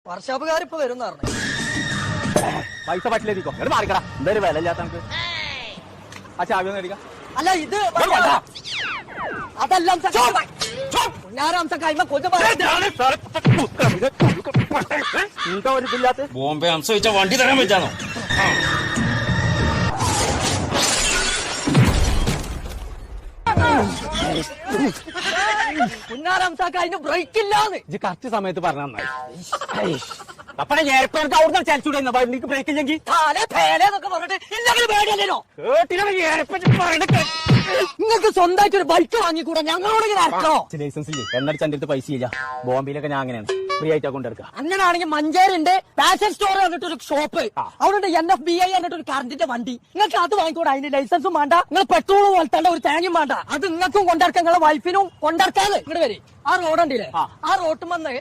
വർഷാപ്പുകാരിപ്പോ വരും പറഞ്ഞു. പൈസ പറ്റില്ലേക്കോ എന്നിട്ട് മാറിക്കടാ. എന്തായാലും വില ഇല്ലാത്ത നമുക്ക് ആ ചാവി ഒന്ന് എടുക്കാം. അല്ല ഇത് അതല്ല എന്താ ഒരു ഇതില്ലാത്ത ബോംബെ അംശം വെച്ച വണ്ടി തരാൻ വെച്ചാണോ? പുന്നാരംസാക്ക് അതിന് ബ്രേക്ക് ഇല്ലാന്ന് ഇത് കറക്റ്റ് സമയത്ത് പറഞ്ഞ നന്നായി. അപ്പഴേ എയർപോർട്ട് അവിടുന്ന് ചലിച്ചൂടെ എനിക്ക് ബ്രേക്ക് ഇല്ലെങ്കിൽ എന്നൊക്കെ പറഞ്ഞിട്ട് ഇല്ലെങ്കിലും പേടിയല്ലോ. എയർപോർട്ട് നിങ്ങൾക്ക് സ്വന്തമായിട്ട് ഒരു ബൈക്ക് വാങ്ങിക്കൂടാ? ഞങ്ങളോട് ഇങ്ങനെ ഇറക്കണോ? ലൈസൻസ് ഇല്ലേ എന്നടിച്ച് എന്റെ അടുത്ത് പൈസ ഇല്ല. ബോംബെയിലൊക്കെ ഞാൻ അങ്ങനെയാണ് ഫ്രീ ആയിട്ടാ കൊണ്ടെടുക്കുക. അങ്ങനെയാണെങ്കിൽ മഞ്ചേരിന്റെ ഫാഷൻ സ്റ്റോർ എന്നിട്ടൊരു ഷോപ്പ്, അവിടെ NFBI എന്നിട്ടൊരു കറണ്ടിന്റെ വണ്ടി. നിങ്ങൾക്ക് അത് വാങ്ങിക്കൂടാ? അതിന്റെ ലൈസൻസും വേണ്ട, നിങ്ങൾ പെട്രോളും വളർത്തേണ്ട ഒരു തേങ്ങയും വേണ്ട. അത് നിങ്ങൾക്കും കൊണ്ടിറക്കാം, നിങ്ങളെ വൈഫിനും കൊണ്ടിറക്കാതെ. ഇങ്ങോട്ട് വരെ ആ റോഡ് ഉണ്ടല്ലേ, ആ റോട്ടുമെന്ന്